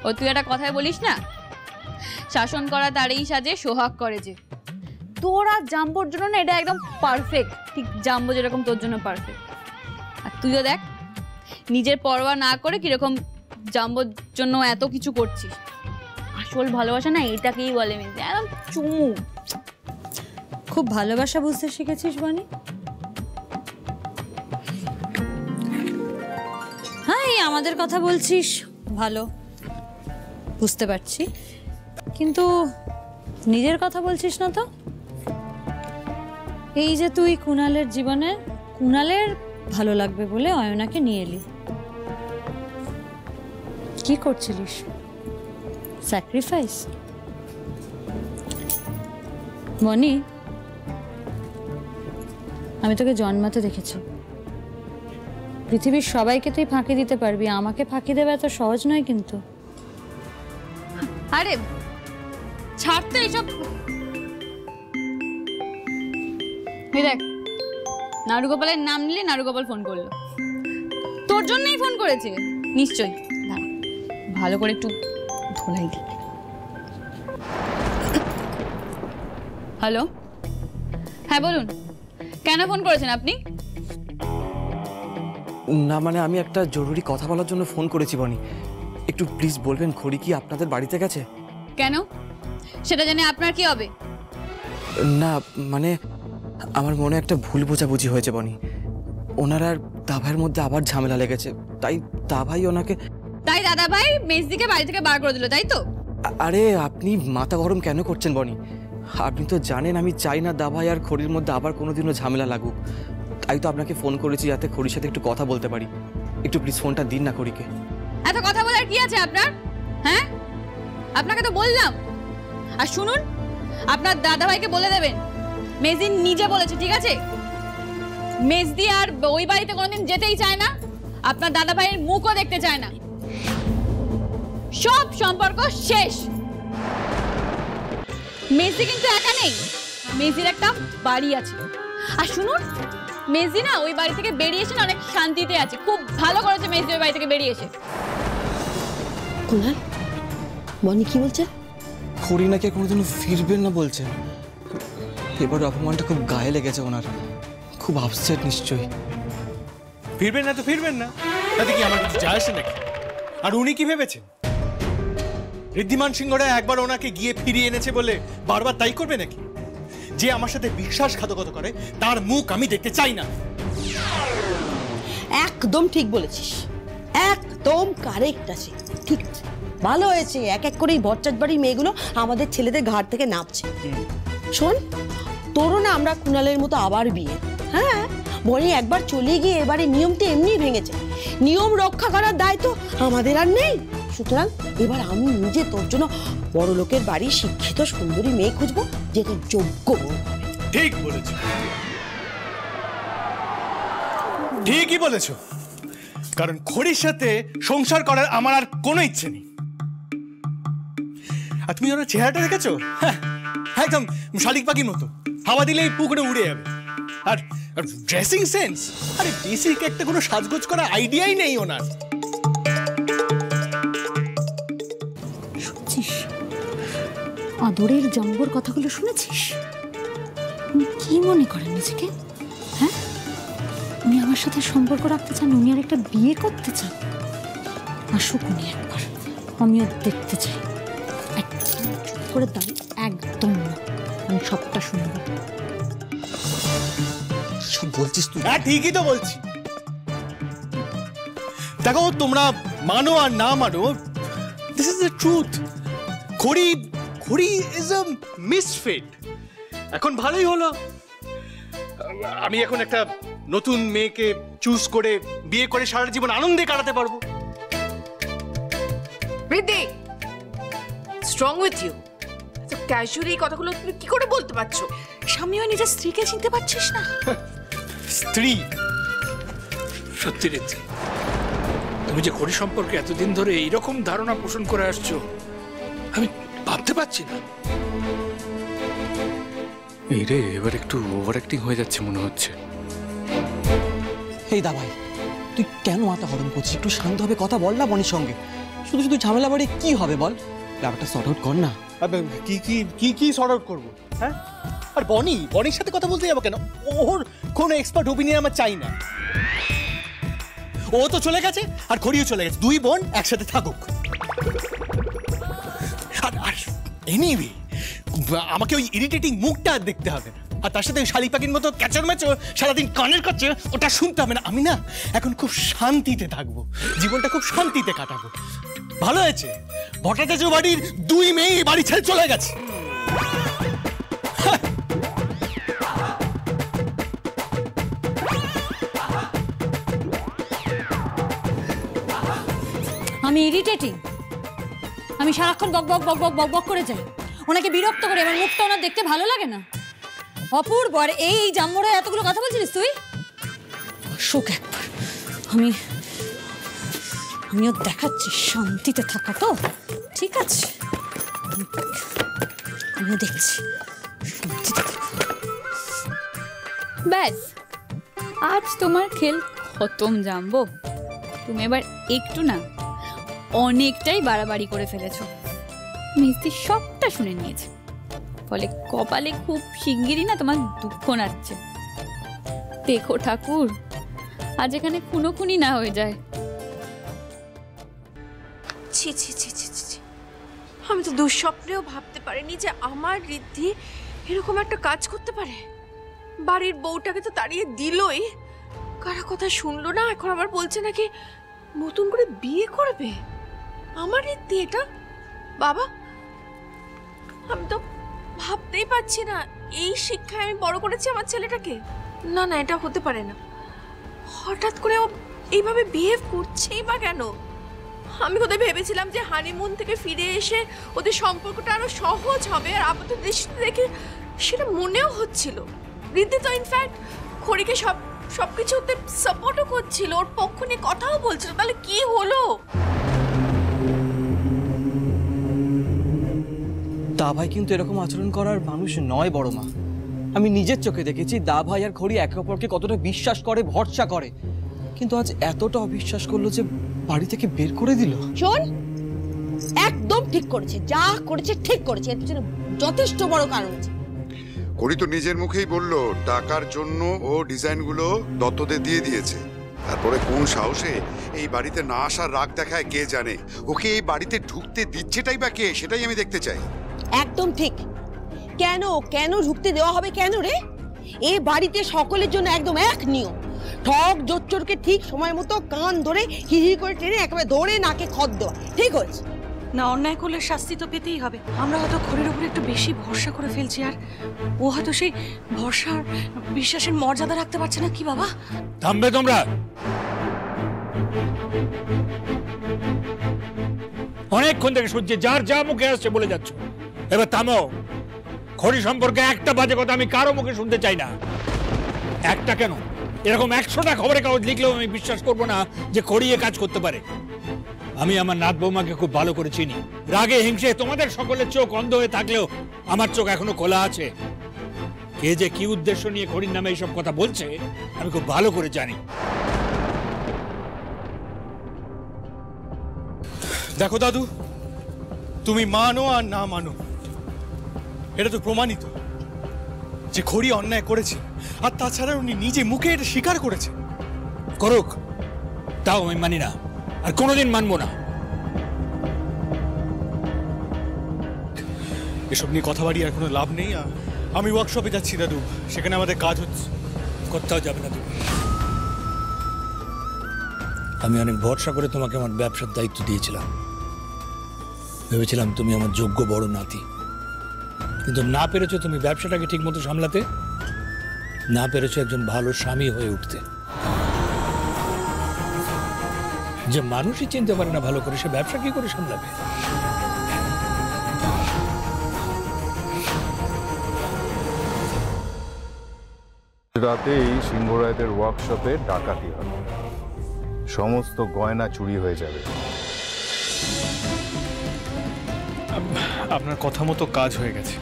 ও তুই একটা কথাই বলিস না, শাসন করা তারই সাজে সোহাগ করে যে। তোর আর জাম্বোর জন্য না এটা একদম পারফেক্ট, ঠিক জাম্বো যেরকম তোর জন্য পারফেক্ট। আর তুইও দেখ নিজের পরোয়া না করে কিরকম জাম্বোর জন্য এত কিছু করছিস। আসল ভালোবাসা না এটাকেই বলে মিলছে, একদম চুমু। খুব ভালোবাসা বুঝতে শিখেছিস বনি। হ্যাঁ, এই আমাদের কথা বলছিস, ভালো বুঝতে পারছি, কিন্তু নিজের কথা বলছিস না তো। এই যে তুই কুণালের জীবনে কুণালের ভালো লাগবে বলে অয়নাকে নিয়ে এলি, কি করছিলিস? স্যাক্রিফাইস। বনি, আমি তোকে জন্মাতে দেখেছি, পৃথিবীর সবাইকে তুই ফাঁকি দিতে পারবি, আমাকে ফাঁকি দেবে এত সহজ নয় কিন্তু। আরে ছাড় তো এইসব। দেখ নারুগোপালের নাম নিলে নারুগোপাল ফোন করলো, তোর জন্যই ফোন করেছে নিশ্চয়ই। ভালো করে একটু ধোলাই দি। হ্যালো, হ্যাঁ বলুন, কেন ফোন করেছেন আপনি? না মানে আমি একটা জরুরি কথা বলার জন্য ফোন করেছি বনি, একটু প্লিজ বলবেন খড়ি কি আপনাদের বাড়িতে গেছে? কেন, সেটা জানে আপনার কি হবে? না মানে আমার মনে একটা ভুল বোঝাবুঝি হয়েছে বনি, ওনার আর দাভাইয়ের মধ্যে আবার ঝামেলা লেগেছে, তাই দাভাই ওনাকে। তাই দাদা ভাই মেজদিকে বাড়ি থেকে বার করে দিল, তাই তো? আরে আপনি মাথা গরম কেন করছেন বনি? আপনি তো জানেন আমি চাই না দাভাই আর খড়ির মধ্যে আবার কোনোদিনও ঝামেলা লাগুক, তাই তো আপনাকে ফোন করেছি যাতে খড়ির সাথে একটু কথা বলতে পারি। একটু প্লিজ ফোনটা দিন না খড়িকে। এত কথা বলার কি আছে আপনার? হ্যাঁ, আপনাকে তো বললাম। আর শুনুন, আপনার দাদা ভাইকে বলে দেবেন মেজদি নিজে বলেছে, ঠিক আছে? মেজদি আর ওই বাড়িতে কোনোদিন যেতেই চায় না, আপনার দাদা ভাইয়ের মুখও দেখতে চায় না, সব সম্পর্ক শেষ। মেজদি কিন্তু একা নেই, মেজদির একটা বাড়ি আছে। আর শুনুন, মেজদি না ওই বাড়ি থেকে বেরিয়ে এসে অনেক শান্তিতে আছে, খুব ভালো করেছে মেজদি ওই বাড়ি থেকে বেরিয়ে এসে। কুণাল, বনি কি বলছে? খড়ি নাকি কোনোদিনও ফিরবেন না বলছেন। এবার অপমানটা খুব গায়ে লেগেছে ওনার, খুব আপসেট নিশ্চয়ই। ফিরবেন না তো ফিরবেন না, তাতে কি আমার কিছু যায় আসে নাকি? আর উনি কি ভেবেছেন ঋদ্ধিমান সিংহরা একবার ওনাকে গিয়ে ফিরিয়ে এনেছে বলে বারবার তাই করবে নাকি? যে আমার সাথে বিশ্বাসঘাতকতা করে তার মুখ আমি দেখতে চাই না। একদম ঠিক বলেছিস, একদম কারেক্ট আছে, ঠিক আছে, ভালো হয়েছে। এক এক করে এই বচ্চাত বাড়ির মেয়েগুলো আমাদের ছেলেদের ঘাট থেকে নামছে। শোন, তোরও না আমরা কুণালের মতো আবার বিয়ে। হ্যাঁ, বনি একবার চলে গিয়ে এবারে নিয়মটা এমনি ভেঙেছে, নিয়ম রক্ষা করার দায়িত্ব আমাদের আর নেই। সুতরাং এবার আমি নিজে তোর জন্য বড় লোকের বাড়ি শিক্ষিত সুন্দরী মেয়ে খুঁজবো, যে তোর যোগ্য বউ হবে। ঠিক বলেছো, ঠিকই বলেছো, কারণ খড়ির সাথে সংসার করার আমার আর কোনো ইচ্ছে নেই। আর তুমি ওনার চেহারাটা দেখেছো? হ্যাঁ, একদম শালিক পাখির মতো, হাওয়া দিলেই পুকুরে উড়ে যাবে। আর ড্রেসিং সেন্স, আরে বেসিক একটা কোনো সাজগোজ করার আইডিয়াই নেই ওনার। শুনছিস আদরের জাম্বুর কথাগুলো? শুনেছিস কি মনে করেন নিজেকে? হ্যাঁ, উনি আমার সাথে সম্পর্ক রাখতে চান, উনি আর একটা বিয়ে করতে চান। আসুক উনি একবার, আমিও দেখতে চাই। চুপ করে দাঁড়ি, একদম না, আমি সবটা শুনবো। সব বলছিস তুই? হ্যাঁ ঠিকই তো বলছি। দেখো, তোমরা মানো আর না মানো, দিস ইজ দ্য ট্রুথ। খড়ি ইজ আ মিসফিট। এখন ভালোই হলো, আমি এখন একটা নতুন মেয়েকে চুজ করে বিয়ে করে সারা জীবন আনন্দে কাটাতে পারবো। Riddhi, strong with you. তো ক্যাজুয়ালি এই কথাগুলো তুমি কি করে বলতে পারছো? স্বামী হয়ে নিজের স্ত্রীকে চিনতে পারছিস না? স্ত্রী? সত্যি রিদ্ধি, তুমি যে খড়ি সম্পর্কে এতদিন ধরে এইরকম ধারণা পোষণ করে আসছো, আমি ভাবতে পারছি না। এই রে, এবার একটু ওভার অ্যাক্টিং হয়ে যাচ্ছে মনে হচ্ছে। এই দাভাই, তুই কেন মাথা গরম করছিস? একটু শান্তভাবে কথা বল না বনির সঙ্গে। শুধু শুধু ঝামেলা বাড়ি কি হবে বল, ব্যাপারটা সর্ট আউট কর না। কি কি কি কি সর্ট আউট করবো? হ্যাঁ, আর বনির সাথে কথা বলতে যাবো কেন? ওর কোনো এক্সপার্ট ওপিনিয়ন আমার চাই না। ও তো চলে গেছে আর খড়িও চলে গেছে, দুই বোন একসাথে থাকুক। আর এনিওয়ে আমাকে ওই ইরিটেটিং মুখটা আর দেখতে হবে না, আর তার সাথে ওই শালিক পাখির মতো ক্যাচর ম্যাচর সারাদিন কানের কাছে ওটা শুনতে হবে না। আমি না এখন খুব শান্তিতে থাকবো, জীবনটা খুব শান্তিতে কাটাবো। ভালো হয়েছে ভট্টাচার্য বাড়ির দুই মেয়ে বাড়ি ছেড়ে চলে গেছে। আমি ইরিটেটিং? আমি সারাক্ষণ বক বক বক বক বক বক করে যাই, ওনাকে বিরক্ত করে। আমার মুখটা ওনার দেখতে ভালো লাগে না। অপূর্ব, আর এই জাম্বুরা এতগুলো কথা বলছিলিস তুই? শোক একবার, আমিও দেখাচ্ছি শান্তিতে থাকা। তো ঠিক আছে, আমিও দেখছি শান্তিতে থাকা। ব্যাস, আজ তোমার খেল খতম জাম্বো। তুমি এবার একটু না অনেকটাই বাড়াবাড়ি করে ফেলেছো। মিস্ত্রি সবটা শুনে নিয়েছে, ফলে কপালে খুব শিগগিরই না তোমার দুঃখ নাচ্ছে। দেখো ঠাকুর, আজ এখানে খুনোখুনি না হয়ে যায়। ছি ছি ছি ছি ছি, আমি তো দুঃস্বপ্নেও ভাবতে পারিনি যে আমার ঋদ্ধি এরকম একটা কাজ করতে পারে। বাড়ির বউটাকে তো তাড়িয়ে দিলই, কারা কথা শুনলো না, এখন আবার বলছে নাকি নতুন করে বিয়ে করবে। আমার ঋদ্ধি এটা? বাবা, আমি তো ভাবতেই পারছি না এই শিক্ষায় আমি বড় করেছি আমার ছেলেটাকে। না না, এটা হতে পারে না। হঠাৎ করে ও এইভাবে বিহেভ করছেই বা কেন? আমি কোথায় ভেবেছিলাম যে হানিমুন থেকে ফিরে এসে ওদের সম্পর্কটা আরো সহজ হবে, আর আপাতত দৃষ্টিতে দেখে সেটা মনেও হচ্ছিল। ঋদ্ধি তো ইনফ্যাক্ট খড়িকে সবকিছুতে সাপোর্টও করছিল, ওর পক্ষ নিয়ে কথাও বলছিল। তাহলে কি হলো? দা ভাই কিন্তু এরকম আচরণ করার মানুষ নয় বড় মা। আমি নিজের চোখে দেখেছি দা ভাই আর খড়ি একে অপরকে কতটা বিশ্বাস করে, ভরসা করে, কিন্তু আজ এতটা অবিশ্বাস করলো যে বাড়ি থেকে বের করে দিল। শোন, একদম ঠিক করেছে, যা করেছে ঠিক করেছে, এর পিছনে যথেষ্ট বড় কারণ আছে। খড়ি তো নিজের মুখেই বলল টাকার জন্য ও ডিজাইনগুলো দত্তদের দিয়ে দিয়েছে। তারপরে কোন সাহসে এই বাড়িতে না আসার রাগ দেখায় কে জানে। ওকে এই বাড়িতে ঢুকতে দিচ্ছেটাই বা কে, সেটাই আমি দেখতে চাই। একদম ঠিক। কেন কেন ঢুকতে দেওয়া হবে কেন রে? এই বাড়িতে সকলের জন্য একদম এক নিয়ম, ঠক জোচ্চোরকে ঠিক সময় মতো কান ধরে হিহি করে টেনে একেবারে ধরে নাকে খত দেওয়া। ঠিক হয়েছে না? অন্যায় করলে শাস্তি তো পেতেই হবে। আমরা হয়তো খড়ির উপরে একটু বেশি ভরসা করে ফেলছি, আর ও হয়তো সেই ভরসার বিশ্বাসের মর্যাদা রাখতে পারছে না। কি বাবা? থামবে তোমরা? অনেকক্ষণ থেকে শুনছি, যার যা মুখে আসছে বলে যাচ্ছ। এবার থামো। খড়ি সম্পর্কে একটা বাজে কথা আমি কারো মুখে শুনতে চাই না। একটা কেন, এরকম 100টা খবরের কাগজ লিখলেও আমি বিশ্বাস করবো না যে খড়ি এ কাজ করতে পারে। আমি আমার নাত বৌমাকে খুব ভালো করে চিনি। রাগে হিংসে তোমাদের সকলের চোখ অন্ধ হয়ে থাকলেও আমার চোখ এখনো খোলা আছে। কে যে কি উদ্দেশ্য নিয়ে খড়ির নামে এইসব কথা বলছে আমি খুব ভালো করে জানি। দেখো দাদু, তুমি মানো আর না মানো, এটা তো প্রমাণিত যে খড়ি অন্যায় করেছে, আর তাছাড়া উনি নিজে মুখে এটা স্বীকার করেছে। করুক, তাও আমি মানি না, আর কোনোদিন মানবো না। এসব নিয়ে কথা বাড়ি আর কোনো লাভ নেই। আমি ওয়ার্কশপে যাচ্ছি দাদু, সেখানে আমাদের কাজ হচ্ছে। কোথাও যাবে না তুমি। আমি অনেক ভরসা করে তোমাকে আমার ব্যবসার দায়িত্ব দিয়েছিলাম, ভেবেছিলাম তুমি আমার যোগ্য বড় নাতি, কিন্তু না পেরেছো তুমি ব্যবসাটাকে ঠিক মতো সামলাতে, না পেরেছো একজন ভালো স্বামী হয়ে উঠতে। যে মানুষই চিনতে পারে না ভালো করে, সে ব্যবসা কি করে সামলাবে? রাতেই সিংহরায়দের ওয়ার্কশপে ডাকাতি হবে, সমস্ত গয়না চুরি হয়ে যাবে। আপনার কথা মতো কাজ হয়ে গেছে।